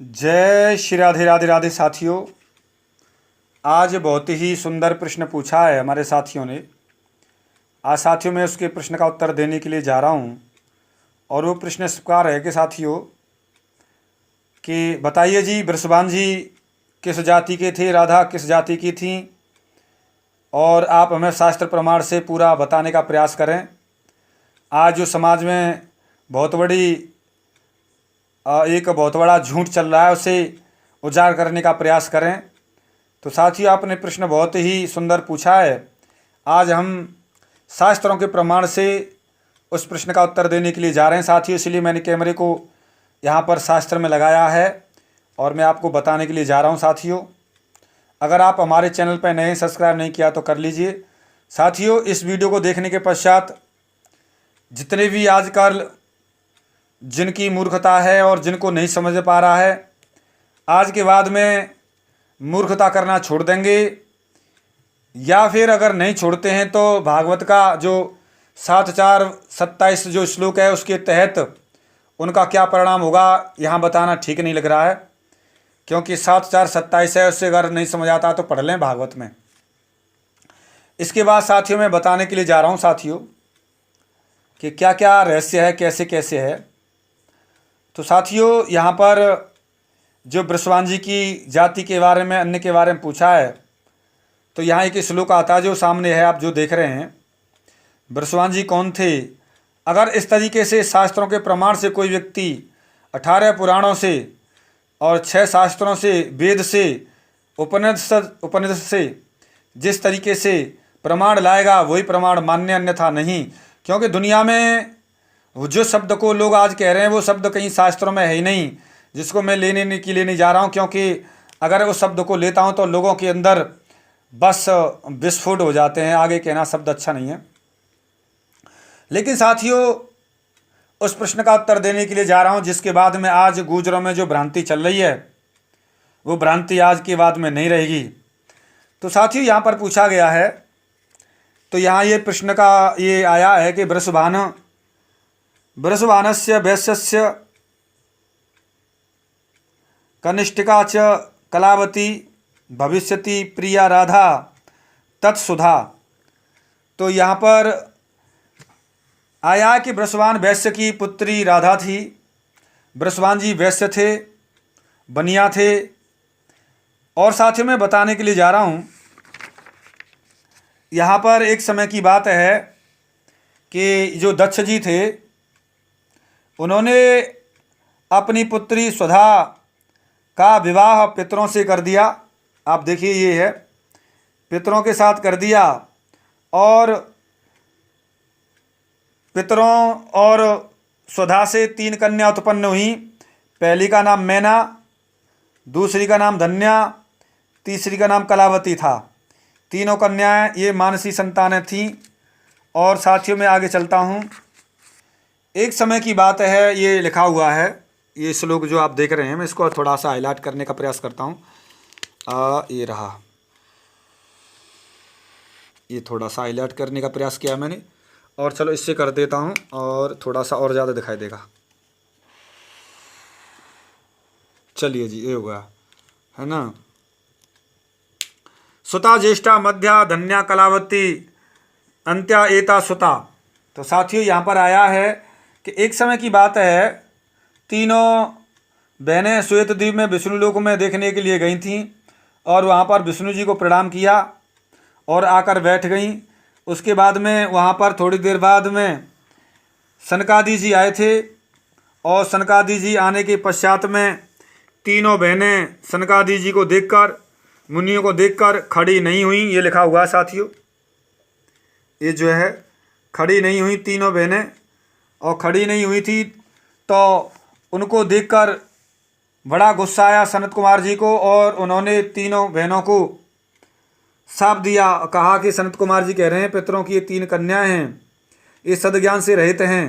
जय श्री राधे राधे राधे साथियों। आज बहुत ही सुंदर प्रश्न पूछा है हमारे साथियों ने। आज साथियों मैं उसके प्रश्न का उत्तर देने के लिए जा रहा हूँ और वो प्रश्न इस प्रकार है कि साथियों कि बताइए जी, वृषभान जी किस जाति के थे, राधा किस जाति की थी, और आप हमें शास्त्र प्रमाण से पूरा बताने का प्रयास करें। आज जो समाज में एक बहुत बड़ा झूठ चल रहा है, उसे उजागर करने का प्रयास करें। तो साथियों आपने प्रश्न बहुत ही सुंदर पूछा है। आज हम शास्त्रों के प्रमाण से उस प्रश्न का उत्तर देने के लिए जा रहे हैं साथियों। इसलिए मैंने कैमरे को यहाँ पर शास्त्र में लगाया है और मैं आपको बताने के लिए जा रहा हूँ साथियों। अगर आप हमारे चैनल पर नए सब्सक्राइब नहीं किया तो कर लीजिए साथियों। इस वीडियो को देखने के पश्चात जितने भी आजकल जिनकी मूर्खता है और जिनको नहीं समझ पा रहा है, आज के बाद में मूर्खता करना छोड़ देंगे, या फिर अगर नहीं छोड़ते हैं तो भागवत का जो 7:4-27 जो श्लोक है उसके तहत उनका क्या परिणाम होगा यहाँ बताना ठीक नहीं लग रहा है, क्योंकि 7:4-27 है, उससे अगर नहीं समझ आता तो पढ़ लें भागवत में। इसके बाद साथियों मैं बताने के लिए जा रहा हूँ साथियों कि क्या क्या रहस्य है, कैसे कैसे है। तो साथियों यहाँ पर जो वृषभान जी की जाति के बारे में, अन्य के बारे में पूछा है, तो यहाँ एक श्लोक आता है जो सामने है, आप जो देख रहे हैं। वृषभान जी कौन थे? अगर इस तरीके से शास्त्रों के प्रमाण से कोई व्यक्ति 18 पुराणों से और 6 शास्त्रों से, वेद से, उपनिषद से जिस तरीके से प्रमाण लाएगा वही प्रमाण मान्य, अन्यथा नहीं। क्योंकि दुनिया में जो शब्द को लोग आज कह रहे हैं वो शब्द कहीं शास्त्रों में है ही नहीं, जिसको मैं लेने के लिए नहीं जा रहा हूँ। क्योंकि अगर उस शब्द को लेता हूँ तो लोगों के अंदर बस विस्फोट हो जाते हैं। आगे कहना शब्द अच्छा नहीं है। लेकिन साथियों उस प्रश्न का उत्तर देने के लिए जा रहा हूँ जिसके बाद में आज गुजरों में जो भ्रांति चल रही है वो भ्रांति आज के बाद में नहीं रहेगी। तो साथियों यहाँ पर पूछा गया है, तो यहाँ ये प्रश्न का ये आया है कि वृषभानस्य वैश्यस्य कनिष्ठिका च कलावती भविष्यति प्रिया राधा तत्सुधा। तो यहाँ पर आया कि वृषभान वैश्य की पुत्री राधा थी। वृषभान जी वैश्य थे, बनिया थे। और साथियों में बताने के लिए जा रहा हूँ, यहाँ पर एक समय की बात है कि जो दक्ष जी थे उन्होंने अपनी पुत्री सुधा का विवाह पितरों से कर दिया। आप देखिए ये है, पितरों के साथ कर दिया। और पितरों और सुधा से 3 कन्या उत्पन्न हुई। पहली का नाम मैना, दूसरी का नाम धन्या, तीसरी का नाम कलावती था। तीनों कन्याएं ये मानसी संतानें थीं। और साथियों में आगे चलता हूँ। एक समय की बात है, ये लिखा हुआ है, ये श्लोक जो आप देख रहे हैं, मैं इसको थोड़ा सा हाईलाइट करने का प्रयास करता हूँ। ये रहा, ये थोड़ा सा हाईलाइट करने का प्रयास किया मैंने, और चलो इससे कर देता हूँ और थोड़ा सा और ज़्यादा दिखाई देगा। चलिए जी, ये हो गया है ना। सुता ज्येष्ठा मध्या धन्या कलावती अंत्या एता सुता। तो साथियों यहाँ पर आया है कि एक समय की बात है, तीनों बहनें श्वेत द्वीप में विष्णु लोक में देखने के लिए गई थीं और वहाँ पर विष्णु जी को प्रणाम किया और आकर बैठ गईं। उसके बाद में वहाँ पर थोड़ी देर बाद में सनकादि जी आए थे, और सनकादि जी आने के पश्चात में तीनों बहनें सनकादि जी को देखकर, मुनियों को देखकर खड़ी नहीं हुई। ये लिखा हुआ है साथियों, ये जो है खड़ी नहीं हुई तीनों बहनें। और खड़ी नहीं हुई थी तो उनको देखकर बड़ा गुस्सा आया सनत कुमार जी को, और उन्होंने तीनों बहनों को शाप दिया। कहा कि सनत कुमार जी कह रहे हैं पितरों की ये 3 कन्याएं हैं, ये सद्ज्ञान से रहित हैं,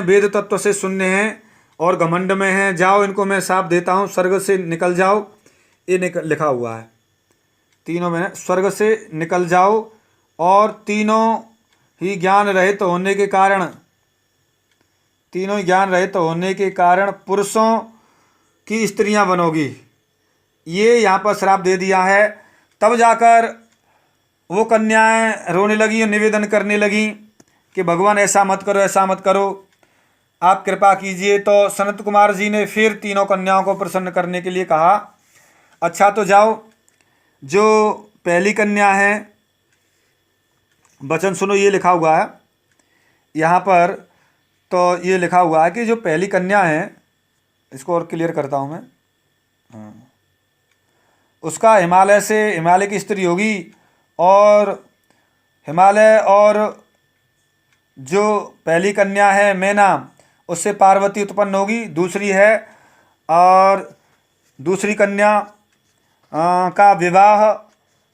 वेद तत्व से शून्य हैं और घमंड में हैं। जाओ, इनको मैं शाप देता हूँ, स्वर्ग से निकल जाओ। ये लिखा हुआ है, तीनों बहनें स्वर्ग से निकल जाओ। और तीनों ही ज्ञान रहित होने के कारण तीनों ज्ञान रहित होने के कारण पुरुषों की स्त्रियां बनोगी, ये यहाँ पर श्राप दे दिया है। तब जाकर वो कन्याएं रोने लगी और निवेदन करने लगी कि भगवान ऐसा मत करो, ऐसा मत करो, आप कृपा कीजिए। तो सनत कुमार जी ने फिर तीनों कन्याओं को प्रसन्न करने के लिए कहा, अच्छा तो जाओ, जो पहली कन्या है, वचन सुनो, ये लिखा हुआ है यहाँ पर। तो ये लिखा हुआ है कि जो पहली कन्या है, इसको और क्लियर करता हूँ मैं, उसका हिमालय की स्त्री होगी, और हिमालय, और जो पहली कन्या है मैना, उससे पार्वती उत्पन्न होगी। दूसरी है, और दूसरी कन्या का विवाह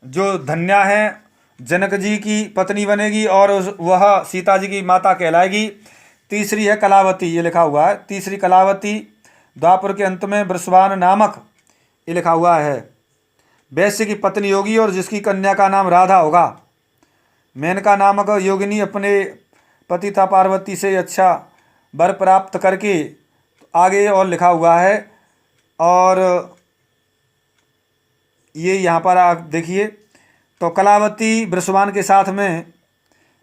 जो धन्या है जनक जी की पत्नी बनेगी, और वह सीता जी की माता कहलाएगी। तीसरी है कलावती, ये लिखा हुआ है, तीसरी कलावती द्वापर के अंत में वृषभान नामक, ये लिखा हुआ है, वैश्य की पत्नी होगी, और जिसकी कन्या का नाम राधा होगा। मेनका नामक योगिनी अपने पति था पार्वती से अच्छा वर प्राप्त करके, आगे और लिखा हुआ है। और ये यहाँ पर आप देखिए, तो कलावती वृषभान के साथ में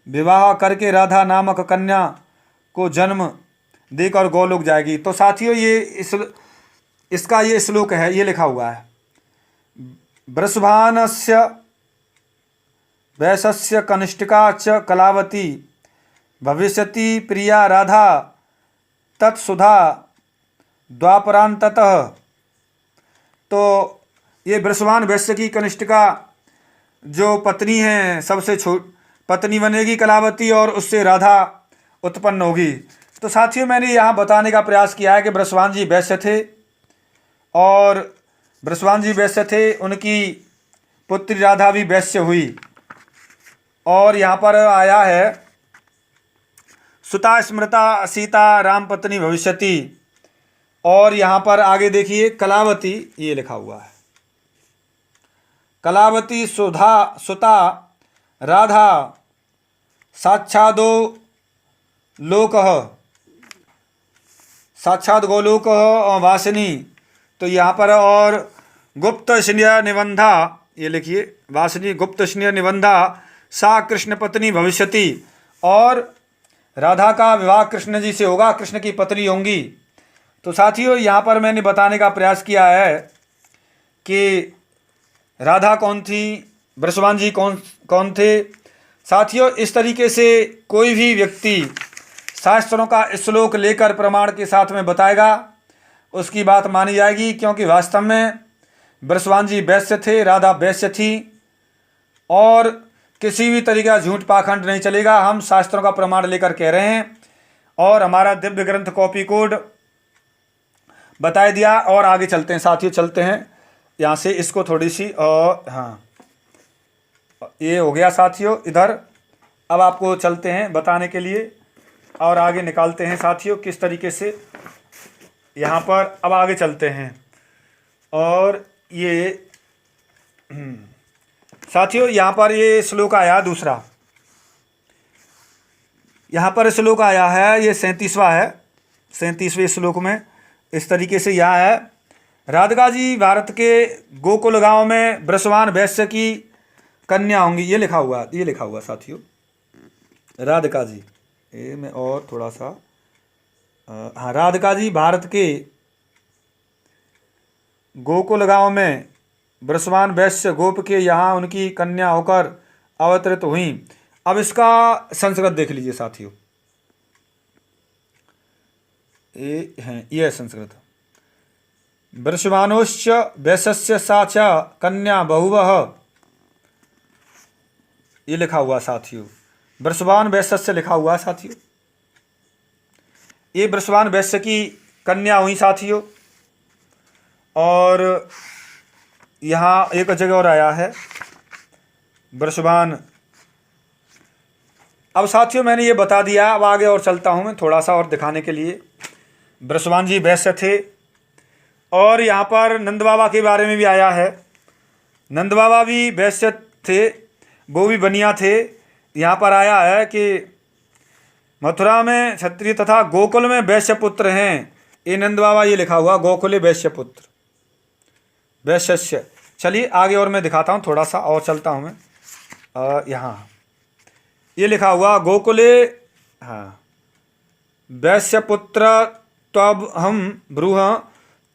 विवाह करके राधा नामक कन्या को जन्म देकर गोलोक जाएगी। तो साथियों, ये इसका ये श्लोक है, ये लिखा हुआ है, वृषभानस्य वैश्यस्य कनिष्ठिका च कलावती भविष्यति प्रिया राधा तत्सुधा द्वापरांततः। तो ये वृषभान वैश्य की कनिष्ठिका जो पत्नी है, सबसे पत्नी बनेगी कलावती, और उससे राधा उत्पन्न होगी। तो साथियों, मैंने यहाँ बताने का प्रयास किया है कि वृषभान जी वैश्य थे, और वृषभान जी वैश्य थे, उनकी पुत्री राधा भी वैश्य हुई। और यहाँ पर आया है, सुता स्मृता सीता राम पत्नी भविष्यति, और यहाँ पर आगे देखिए कलावती, ये लिखा हुआ है, कलावती सुता राधा साक्षादो लोकः, साक्षात गोलोक और वासिनी। तो यहाँ पर और गुप्त स्नेह निबंधा, ये लिखिए, वासिनी गुप्त स्नेह निबंधा सा कृष्ण पत्नी भविष्यति, और राधा का विवाह कृष्ण जी से होगा, कृष्ण की पत्नी होंगी। तो साथियों, यहाँ पर मैंने बताने का प्रयास किया है कि राधा कौन थी, वृषभान जी कौन थे। साथियों, इस तरीके से कोई भी व्यक्ति शास्त्रों का श्लोक लेकर प्रमाण के साथ में बताएगा, उसकी बात मानी जाएगी, क्योंकि वास्तव में वृषभान जी वैश्य थे, राधा वैश्य थी, और किसी भी तरीके का झूठ पाखंड नहीं चलेगा। हम शास्त्रों का प्रमाण लेकर कह रहे हैं, और हमारा दिव्य ग्रंथ कॉपी कोड बता दिया। और आगे चलते हैं साथियों, चलते हैं यहाँ से, इसको थोड़ी सी, और हाँ, ये हो गया साथियों इधर। अब आपको चलते हैं बताने के लिए, और आगे निकालते हैं साथियों किस तरीके से यहाँ पर। अब आगे चलते हैं, और ये साथियों, यहाँ पर ये श्लोक आया दूसरा, यहाँ पर श्लोक आया है, ये 37वां है, 37वें श्लोक में इस तरीके से यहाँ है, राधिका जी भारत के गोकुल गांव में वृषभान वैश्य की कन्या होंगी, ये लिखा हुआ साथियों, राधिका जी, ये मैं और थोड़ा सा, हाँ, राधिका जी भारत के गोकुल गांव में वृषभान वैश्य गोप के यहाँ उनकी कन्या होकर अवतरित हुई। अब इसका संस्कृत देख लीजिए साथियों, ये है संस्कृत, वृषभानोश्च वैश्यस्य सा च कन्या बहुवः, ये लिखा हुआ साथियों, वृषभान वैश्य से लिखा हुआ साथियों, ये वृषभान वैश्य की कन्या हुई साथियों। और यहाँ एक जगह और आया है वृषभान। अब साथियों, मैंने ये बता दिया, अब आगे और चलता हूँ मैं थोड़ा सा और दिखाने के लिए। वृषभान जी वैश्य थे, और यहाँ पर नंद बाबा के बारे में भी आया है, नंद बाबा भी वैश्य थे, वो भी बनिया थे। यहाँ पर आया है कि मथुरा में क्षत्रिय तथा गोकुल में वैश्य पुत्र हैं। ये नंद बाबा, ये लिखा हुआ गोकुले वैश्य पुत्र वैश्य। चलिए आगे और मैं दिखाता हूँ, थोड़ा सा और चलता हूँ मैं। यहाँ ये लिखा हुआ गोकुले, हाँ, वैश्य पुत्र त्वब हम ब्रूह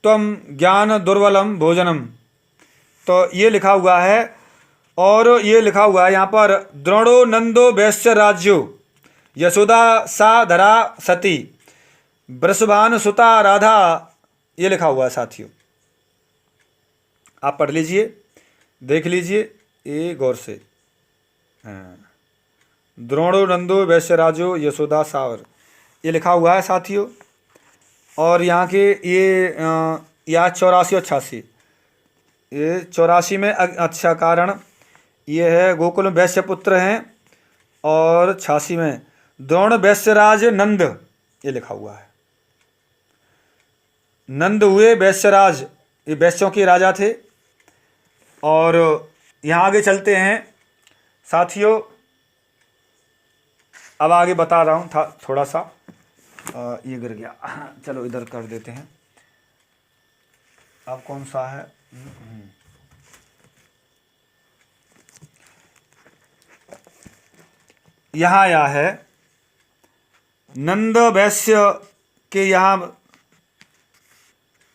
त्वम ज्ञान दुर्बलम भोजनम। तो ये लिखा हुआ है, और ये लिखा हुआ है यहाँ पर द्रोणो नंदो वैश्य राज्यो यशोदा सा धरा सती वृषभानु सुता राधा। ये लिखा हुआ है साथियों, आप पढ़ लीजिए, देख लीजिए ये गौर से। हाँ, द्रोणो नंदो वैश्य राजो यशोदा सावर, ये लिखा हुआ है साथियों। और यहाँ के ये या 84 और 86, ये 84 में अच्छा कारण ये है गोकुल में वैश्य पुत्र हैं, और 86 में द्रोण वैश्यराज नंद, ये लिखा हुआ है। नंद हुए वैश्यराज, ये वैश्यों के राजा थे। और यहाँ आगे चलते हैं साथियों, अब आगे बता रहा हूँ था थोड़ा सा। ये गिर गया, चलो इधर कर देते हैं। अब कौन सा है? यहाँ आया है नंद वैश्य के यहाँ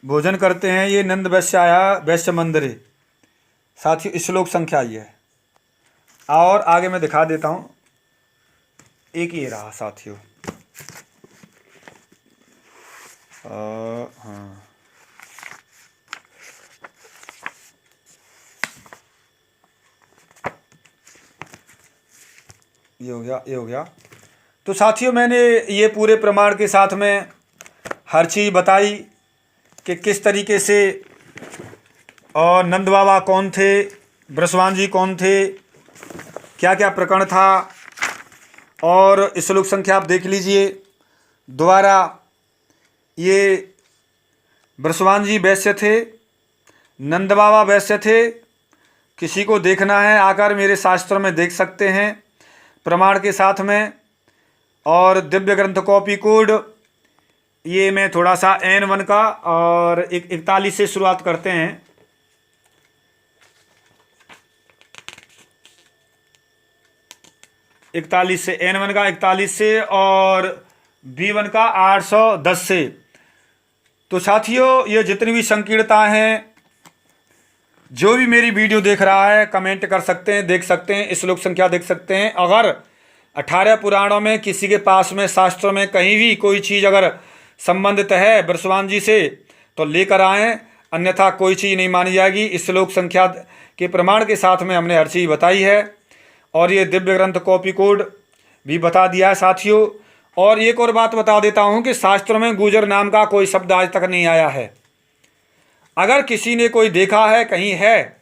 भोजन करते हैं। ये नंद वैश्य आया वैश्य मंदिर है साथियों, श्लोक संख्या ये है। और आगे मैं दिखा देता हूँ, एक ये रहा साथियों। हाँ, ये हो गया, ये हो गया। तो साथियों मैंने ये पूरे प्रमाण के साथ में हर चीज़ बताई कि किस तरीके से, और नंद बाबा कौन थे, ब्रसवान जी कौन थे, क्या क्या प्रकरण था। और श्लोक संख्या आप देख लीजिए दोबारा। ये ब्रसवान जी वैश्य थे, नंद बाबा वैश्य थे। किसी को देखना है आकर मेरे शास्त्रों में देख सकते हैं प्रमाण के साथ में। और दिव्य ग्रंथ कॉपी कोड ये मैं थोड़ा सा N1 का और 41 से शुरुआत करते हैं। इकतालीस से N1 का 41 से और B1 का 810 से। तो साथियों ये जितनी भी संकीर्णता हैं, जो भी मेरी वीडियो देख रहा है कमेंट कर सकते हैं, देख सकते हैं, श्लोक संख्या देख सकते हैं। अगर 18 पुराणों में किसी के पास में शास्त्रों में कहीं भी कोई चीज़ अगर संबंधित है ब्रसवान जी से तो लेकर आएँ, अन्यथा कोई चीज़ नहीं मानी जाएगी। श्लोक संख्या के प्रमाण के साथ में हमने हर चीज़ बताई है। और ये दिव्य ग्रंथ कॉपी कोड भी बता दिया है साथियों। और एक और बात बता देता हूँ कि शास्त्रों में गुर्जर नाम का कोई शब्द आज तक नहीं आया है। अगर किसी ने कोई देखा है, कहीं है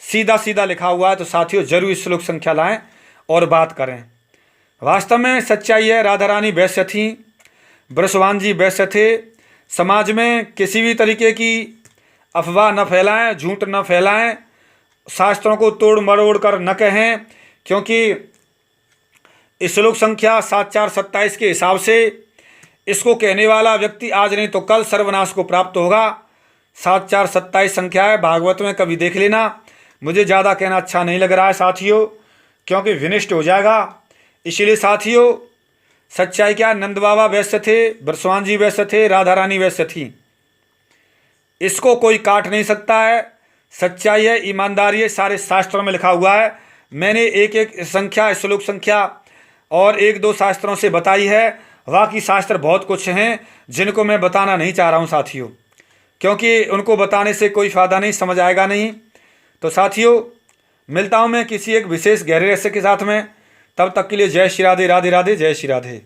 सीधा सीधा लिखा हुआ है, तो साथियों जरूर श्लोक संख्या लाएं और बात करें। वास्तव में सच्चाई है, राधा रानी वैश्य थी, ब्रसवान जी वैश्य थे। समाज में किसी भी तरीके की अफवाह न फैलाएं, झूठ न फैलाएं, शास्त्रों को तोड़ मरोड़ कर न कहें, क्योंकि श्लोक संख्या 7427 के हिसाब से इसको कहने वाला व्यक्ति आज नहीं तो कल सर्वनाश को प्राप्त होगा। 7427 संख्या है, भागवत में कभी देख लेना। मुझे ज़्यादा कहना अच्छा नहीं लग रहा है साथियों, क्योंकि विनिष्ट हो जाएगा। इसलिए साथियों सच्चाई क्या, नंद बाबा वैश्य थे, ब्रसवान जी वैश्य थे, राधा रानी वैश्य थी। इसको कोई काट नहीं सकता है। सच्चाई है, ईमानदारी है, सारे शास्त्रों में लिखा हुआ है। मैंने एक एक संख्या, श्लोक संख्या और एक दो शास्त्रों से बताई है। बाकी शास्त्र बहुत कुछ हैं जिनको मैं बताना नहीं चाह रहा हूँ साथियों, क्योंकि उनको बताने से कोई फ़ायदा नहीं, समझ आएगा नहीं। तो साथियों मिलता हूँ मैं किसी एक विशेष गहरे रहस्य के साथ में। तब तक के लिए जय श्री राधे, राधे राधे, जय श्री राधे।